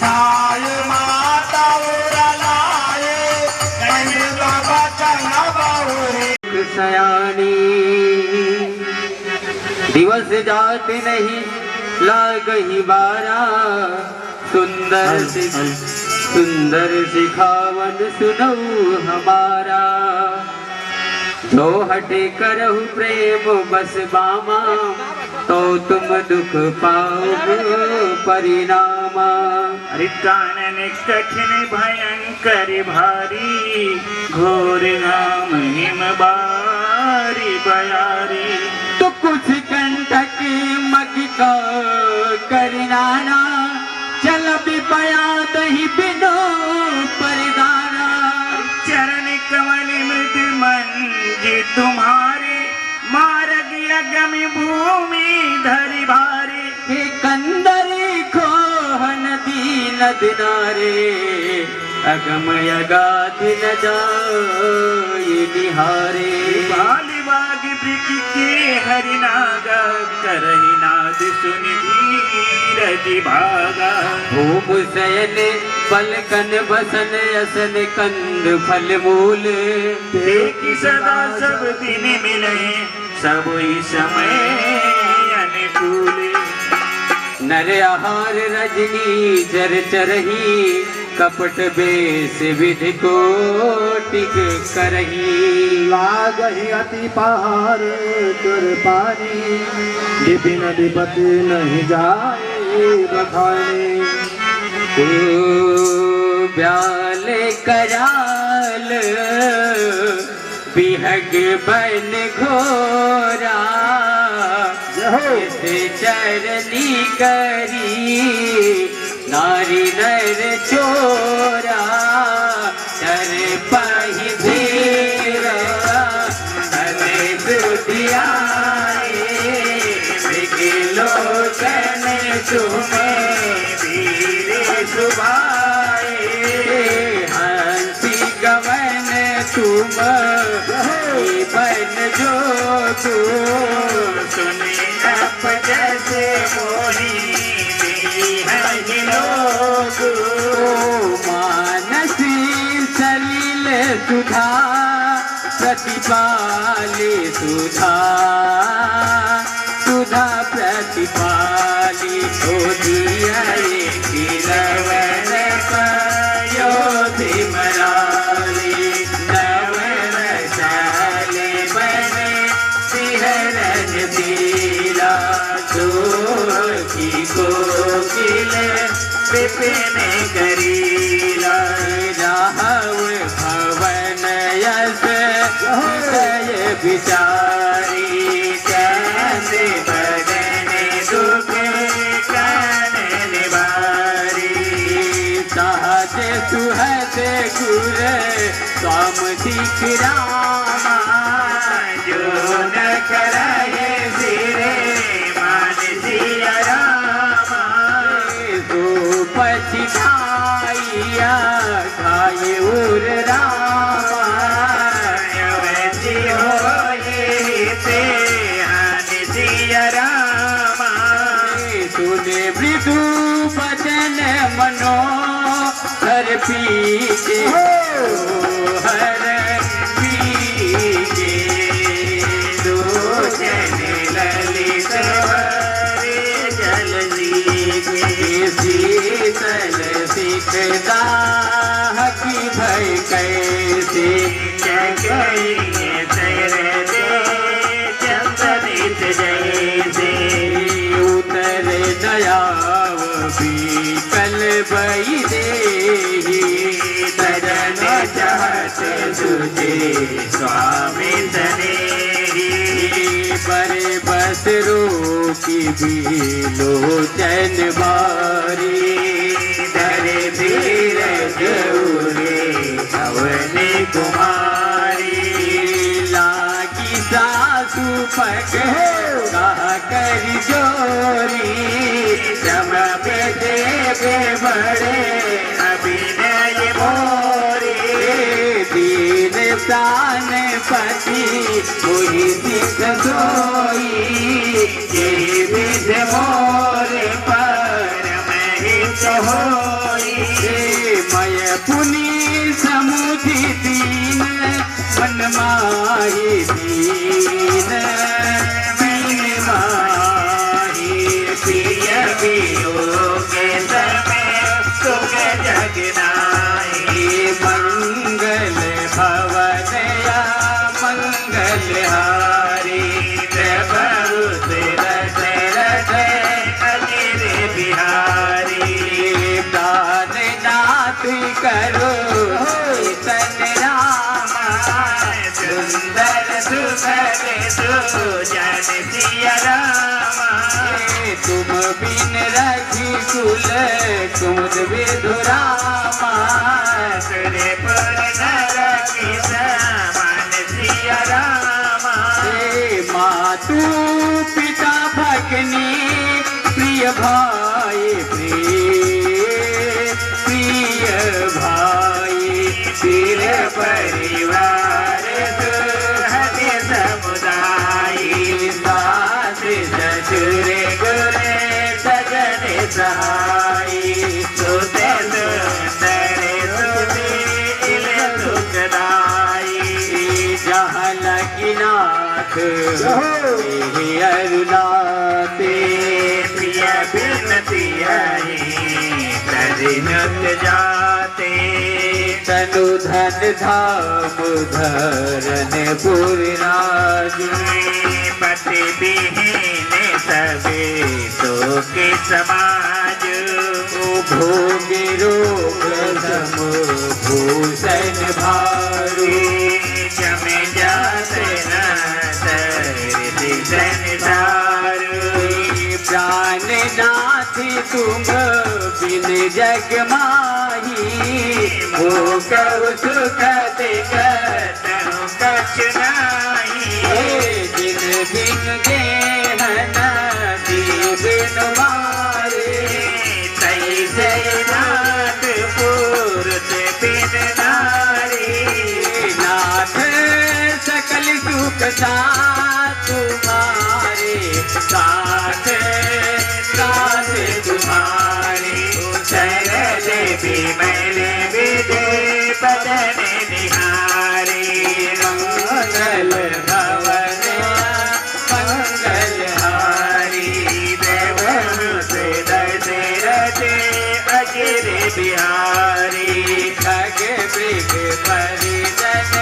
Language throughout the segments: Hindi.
ठाय माता उरलाए कहीं बाबा चंगा बाहुरी सयानी दिवस जाते नहीं लागही बारा सुंदर सुंदर सिखावन सुनऊ हमारा जो हटे करहु प्रेम बस बामा तो तुम दुख पाओ परिणामा। अरे कानन कठिन भयंकर भारी घोर नाम हिम बारी बयारी तो कुछ कंटक मग का करनाना चल पिपया दही बिनो परिदाना। चरण कमल मृद मंज तुम्हारे मार्ग अगम भूमि धरि भारी हे कंदरी खोहन दीन दिनारे अगम अगाध न जाय निहारे। बाली बाग वृक के हरिनागा करहि नाद सुन धीरज भागा। भूम शयन पलकन बसन असन कंद फल मूल देखि सदा सब दिन मिले सब ही समय अनुकूल। नर आहार रजनी चर चरही कपट बेस विधि को टिक करही। लागहि अति पहाड़ तुर पानी विपिन विपति नहीं जाए बखाने। ब्याल कराल बिहग बन घोरा चरनी करी नारी नर चोरा चर पाही धीरा हमें दुधियाए लोचन तुम्हें वीर सुभाए हंसी गवन तुम बन जो तू सुने अब जैसे मोही है लोग मानसी सलिल सुधा प्रतिपाली सुधा सुधा प्रतिपाली हो दिया गिरवन पयोधि मराली नवन साले बने सिहरन दीला की कोकिल विपिन करीला। राहव भवन यस जय विचारी चंद बदन दुख कानन बारी। सहज सुहद गुर स्वाम सिख रामा जो न कराए सिरे मान सिया रामा। तो पछिताइया खाए उर रामा अवधि होए ते हान सिया रामा। सुने मृदु बचन मनो हर पीछे हर पीछे दो जन ललित हरे जल शीतल सिकदा की भय कैसे जगई तर दे चंदनित जैसे उतर दयाव बीकल बई दे तरन चाहत तुझे स्वामी तने बरे बसरो की लोचन बारी धरे धीरज उरे हवन कुमारी। लागी सासु पग कहा कर जोरी जम पे देवे बड़े अभिनय मोरे दीन प्राण पति मोहि सिख सोई ये विध मोर पर परम हित होई। मय पुनि समुझी दीन मन माही दीन दीन माही प्रिय वियोग समय सुख जगनाई मंगल भवनया मंगल हारी प्रभु रथ रथ अगिर बिहारी प्राण नाथ करो तन रामा सुंदर सुभग सुजन सिया रामा तुम बिन रखी कुल कुमुद विधुरामा सुरपुर नर की समान सिया रामा मातु पिता भगनी प्रिय भाई प्रिय भाई पीर परिवार सुहृद समुदाय सास ससुर गुरे सजन सहाय सुत सुंदर सुशील सुखदाई जहाँ लगी नाथ अरुणाते प्रिय बिनती प्रतिनत जाते तनु धन धाम धरन पुरराज पति विहीन सबे तो के समाज भोग रोग सम भूषण भारू जम जात संसार प्राण नाथ तुम बिन जग माही भोग सुख दिगत कछु नाही दिन बिन गेहन बिन मारे तई जयनाथ पुरुष बिन नारी नाथ सकल सुख साथ तुम्हारे साथ साथ तुम्हारे शरण विमल विजय बदन निहारे मंगल भवन मंगल हारी दशरथ अगिर बिहारी खग मृग परिजन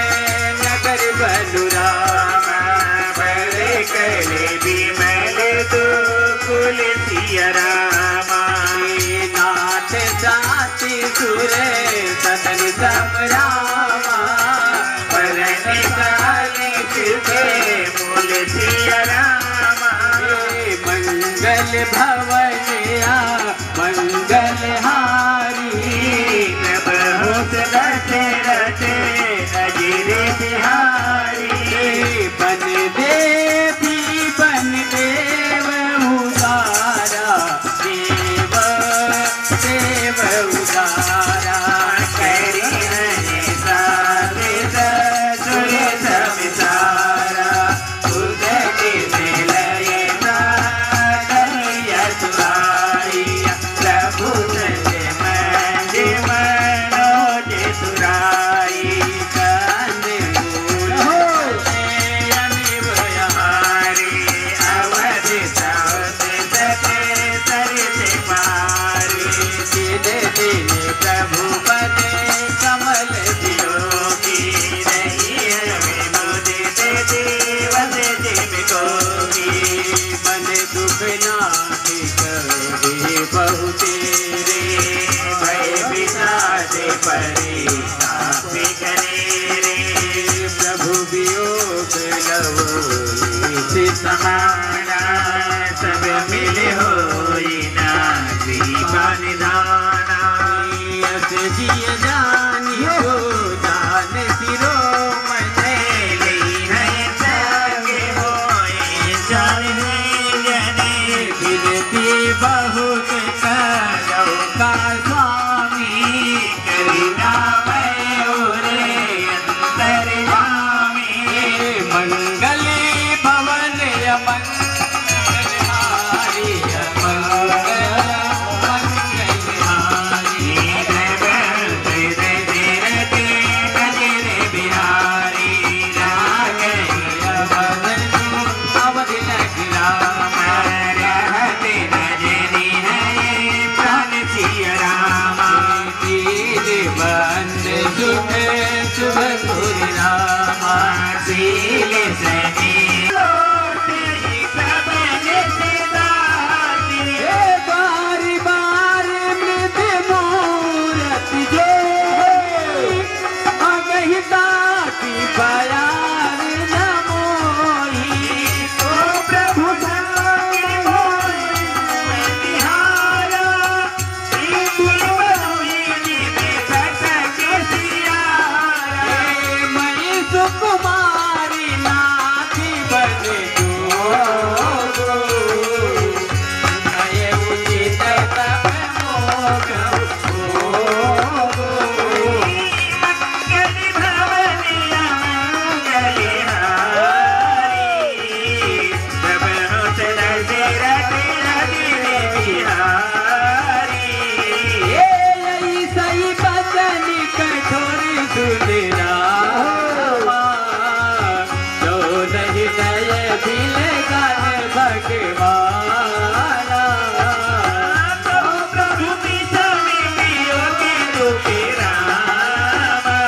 नगर बलुरामा बड़े कले विमल दो कुल सिया रामा नाथ साथी सुरे सदन समरामा परन काले मूल सिया रामा मंगल भवनिया मंगल हारी बहुत दशरथ अजिर बिहारी बन देवी बन देव उदारा देव देव उदारा करी नहीं सारे ससुर सविसारा उदक निलय नारिया सुराइया प्रभु सज मंज मनोज सुराई कंद अनिव यहारी अवध सावत सते सरस पारी दिन दिन प्रभु पद कमल दियोगी नहीं विमुदित जीवन जिम कोगी मन दुख नाहि कहे बहु तेरे भय विषाद परे सापि करे रे प्रभु वियोग लव समाना सब मिल होई ना दीवान दाना यस जिय जानियो दान सिरो मन लई है संगे होई जाने जने फिरती बहुत करो का स्वामी करुणा शील बंद सुख शुभ गुरु रामा शील सनी बारी बारी मृत मूरत जो अगहिता की बयान न मोही प्रभु संगे होए निहारा श्री गुरु बनुई सके सियारा मई सुकुमारी नाथी बन जो नये उचित तप मोग मंगल भवनिया मंगल हारी जब हो चला तेरा बिहारी ये सही बचन कठोर सुनरा जो नहीं नए दिल गान भगवाना तो प्रभु पिछले पियो के दुखे रामा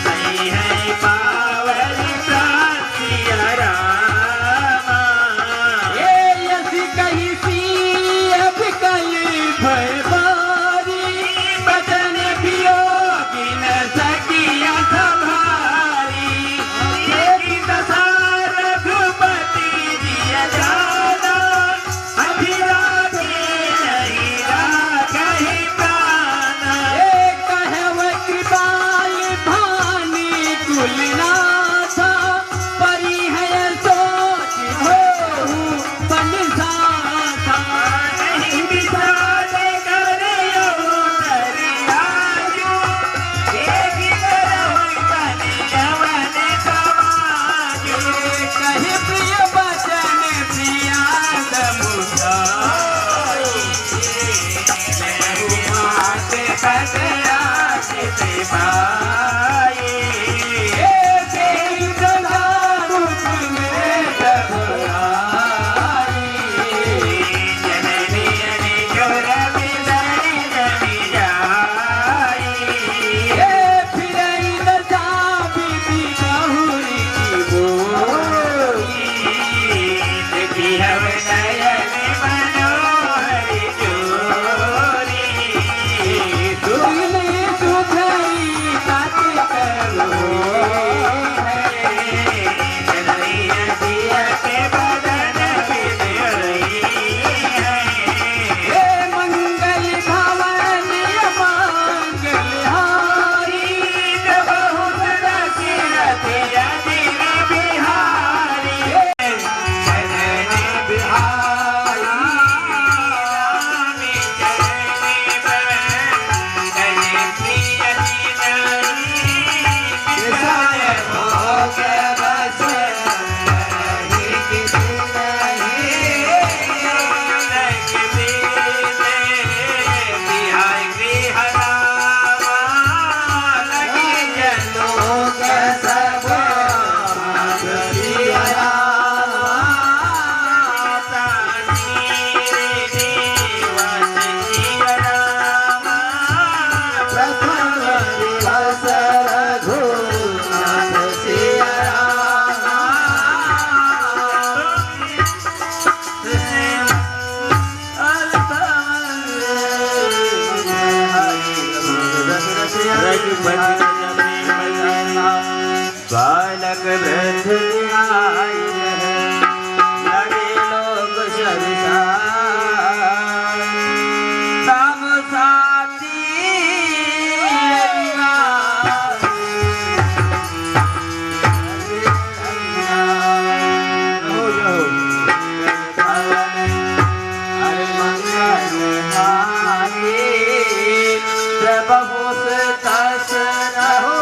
सही है पावन प्राचिया रामा ये यस कही सी अब कही भयबारी बचन वियोगी न सकिया संभारी ये दशा रघुपति जिया जाना अभिलाषी नहीं राखहि प्राण कहव कृपाल भानी कुलनाथा परी है सोच हो बन साथा नहीं विचार करियो दरियायो एक तरह बनी जवन समाजो कहे प्रिय बचन प्रिया माते कतरा से पाए जननी अनिचोर बिदरी जनी जाई देखी हव नयन मनोहर जोरी जनैया दिया के बदन बिदरी है मंगल भवन मंगलहारी बहुत रसिरथ यदिन बिहारी चरण बिहारी रामी चरण बंदन प्रिय चिनाई भोग बस बालक रथ आई लगे लोग सरसार राम साथी अरे मंगल बहुत तस रहो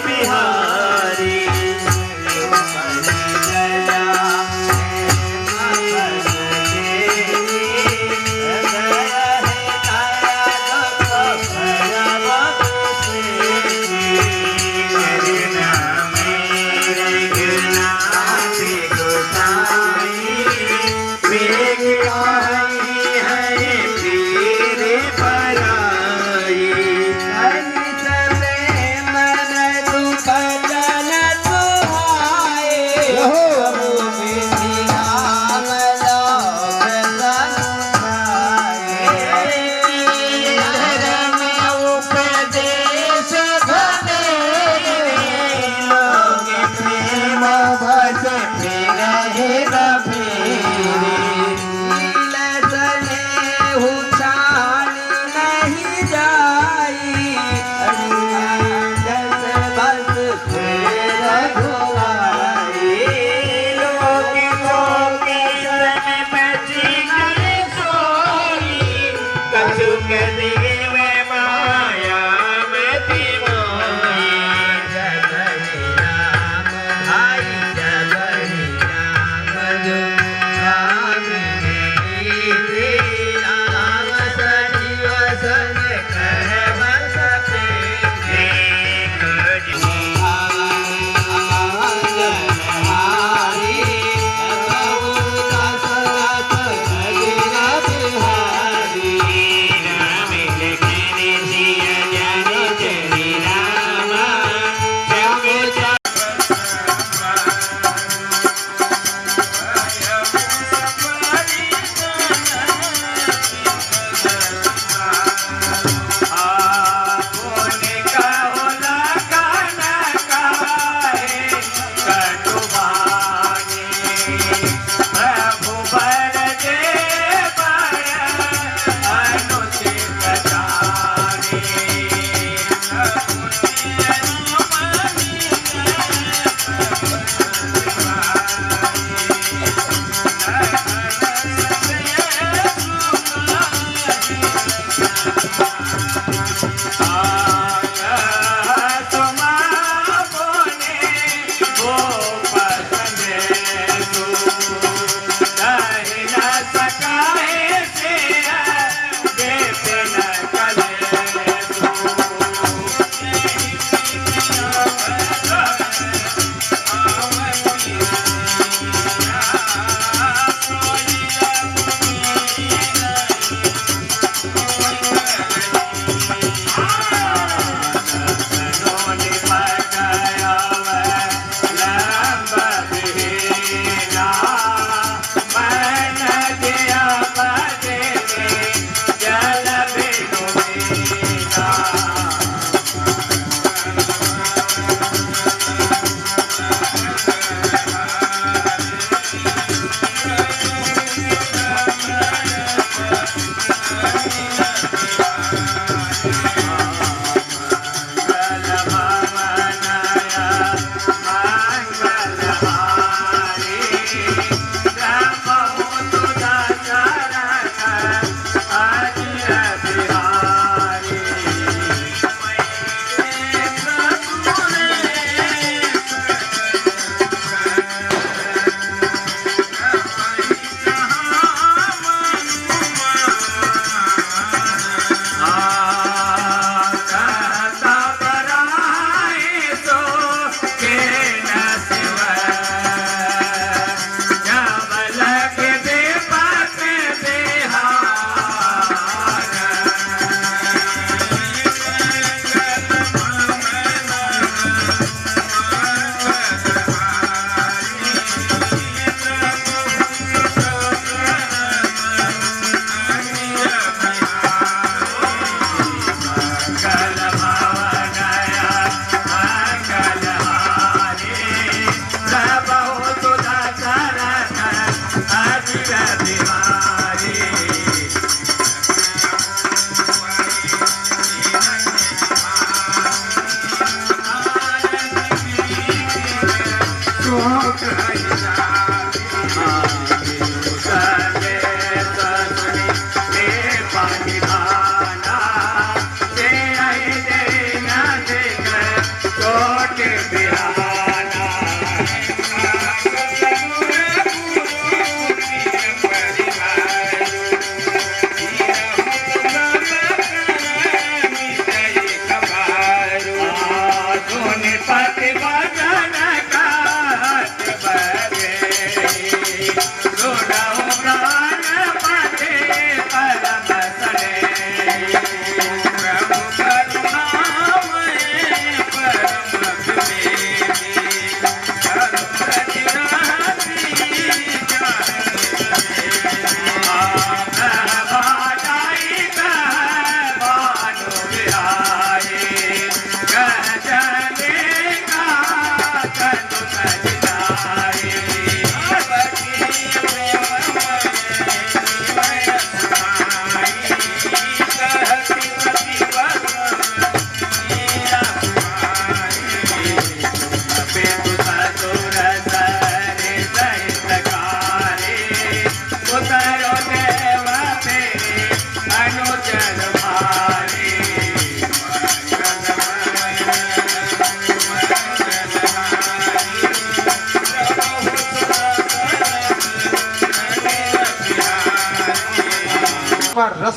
बिहारी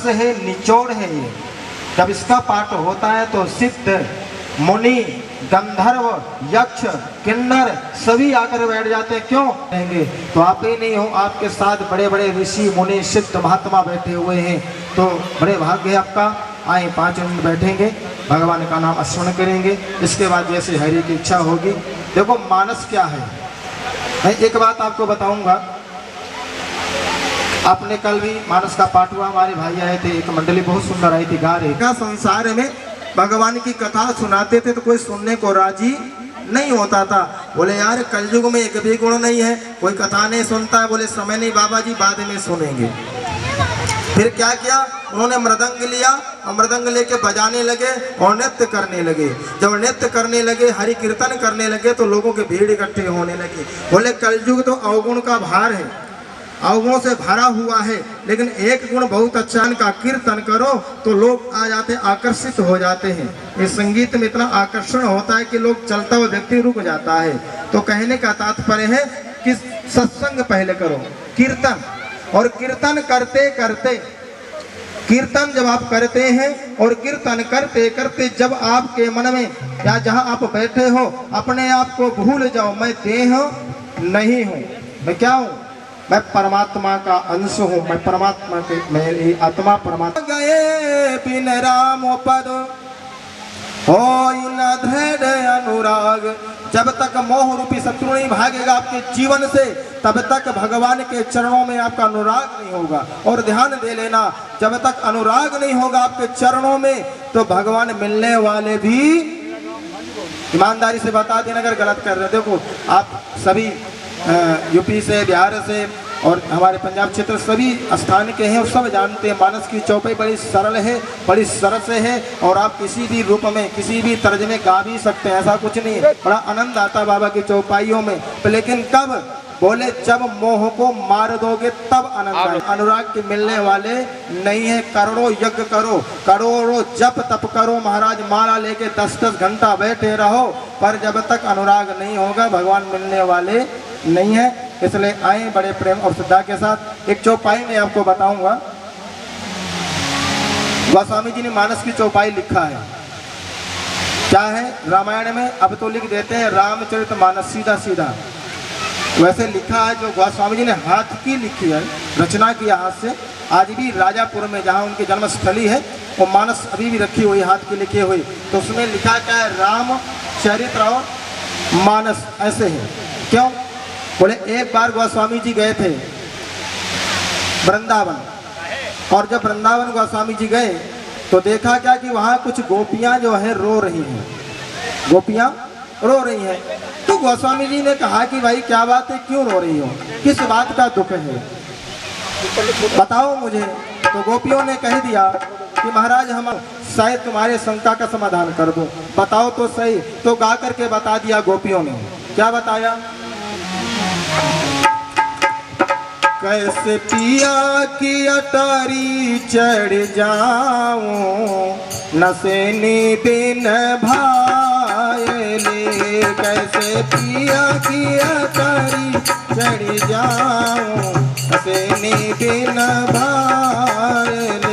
रस है, निचोड़ है ये। जब इसका पाठ होता है तो सिद्ध, मुनि, गंधर्व, यक्ष, किन्नर सभी आकर बैठ जाते हैं। क्यों कहेंगे? तो आप ही नहीं हो, आपके साथ बड़े बड़े ऋषि, मुनि, सिद्ध, महात्मा बैठे हुए हैं। तो बड़े भाग्य है आपका। आए 5 मिनट बैठेंगे, भगवान का नाम स्मरण करेंगे। इसके बाद जैसे हरि की इच्छा होगी। देखो मानस क्या है, मैं एक बात आपको बताऊंगा। आपने कल भी मानस का पाठ हुआ, हमारे भाई आए थे, एक मंडली बहुत सुंदर आई थी, गा रही। संसार में भगवान की कथा सुनाते थे तो कोई सुनने को राजी नहीं होता था। बोले यार कलयुग में एक भी गुण नहीं है, कोई कथा नहीं सुनता है। बोले समय नहीं बाबा जी, बाद में सुनेंगे। फिर क्या किया उन्होंने? मृदंग लिया और मृदंग लेके बजाने लगे और नृत्य करने लगे। जब नृत्य करने लगे, हरि कीर्तन करने लगे तो लोगों के भीड़ इकट्ठे होने लगे। बोले कलयुग तो अवगुण का भार है, अवगुणों से भरा हुआ है, लेकिन एक गुण बहुत अच्छा, इनका कीर्तन करो तो लोग आ जाते, आकर्षित हो जाते हैं। इस संगीत में इतना आकर्षण होता है कि लोग चलता हुआ व्यक्ति रुक जाता है। तो कहने का तात्पर्य है कि सत्संग पहले करो, कीर्तन। और कीर्तन करते करते, कीर्तन जब आप करते हैं और कीर्तन करते करते जब आपके मन में या जहां आप बैठे हो अपने आप को भूल जाओ, मैं देह नहीं हूं, मैं क्या हूं? मैं परमात्मा का अंश हूँ। मैं परमात्मा के, मेरी आत्मा परमात्मा। गए बिन राम पद हो न धैर्य अनुराग। जब तक मोह रूपी शत्रु नहीं भागेगा आपके जीवन से, तब तक भगवान के चरणों में आपका अनुराग नहीं होगा। और ध्यान दे लेना, जब तक अनुराग नहीं होगा आपके चरणों में तो भगवान मिलने वाले भी, ईमानदारी से बता देना अगर गलत कर रहे। देखो आप सभी यूपी से, बिहार से और हमारे पंजाब क्षेत्र सभी स्थान के हैं और सब जानते हैं मानस की चौपाई बड़ी सरल है, बड़ी सरस है। और आप किसी भी रूप में, किसी भी तर्ज में गा भी सकते हैं, ऐसा कुछ नहीं है। बड़ा आनंद आता बाबा की चौपाइयों में। लेकिन कब? बोले जब मोह को मार दोगे तब आनंद आए। अनुराग के मिलने वाले नहीं है। करोड़ों यज्ञ करो, करोड़ों जप तप करो, महाराज माला लेके 10-10 घंटा बैठे रहो, पर जब तक अनुराग नहीं होगा भगवान मिलने वाले नहीं है। इसलिए आए बड़े प्रेम और श्रद्धा के साथ। एक चौपाई में आपको बताऊंगा, गोस्वामी जी ने मानस की चौपाई लिखा है। क्या है? रामायण में अब तो लिख देते हैं रामचरितमानस सीधा सीधा, वैसे लिखा है जो गोस्वामी जी ने हाथ की लिखी है, रचना किया हाथ से। आज भी राजापुर में जहाँ उनकी जन्मस्थली है वो मानस अभी भी रखी हुई, हाथ की लिखी हुई। तो उसमें लिखा क्या है? राम चरित्र और मानस ऐसे है। क्यों? बोले एक बार गोस्वामी जी गए थे वृंदावन, और जब वृंदावन गोस्वामी जी गए तो देखा क्या कि वहाँ कुछ गोपियाँ जो है रो रही हैं, गोपियाँ रो रही हैं। तो गोस्वामी जी ने कहा कि भाई क्या बात है, क्यों रो रही हो, किस बात का दुख है, बताओ मुझे। तो गोपियों ने कह दिया कि महाराज हम शायद तुम्हारे शंका का समाधान कर दो, बताओ तो सही। तो गा करके बता दिया गोपियों ने। क्या बताया? कैसे पिया की अटारी चढ़ जाऊं, नसेनी बिन भायले। कैसे पिया की अटारी चढ़ जाऊं, नसेनी बिन भायले।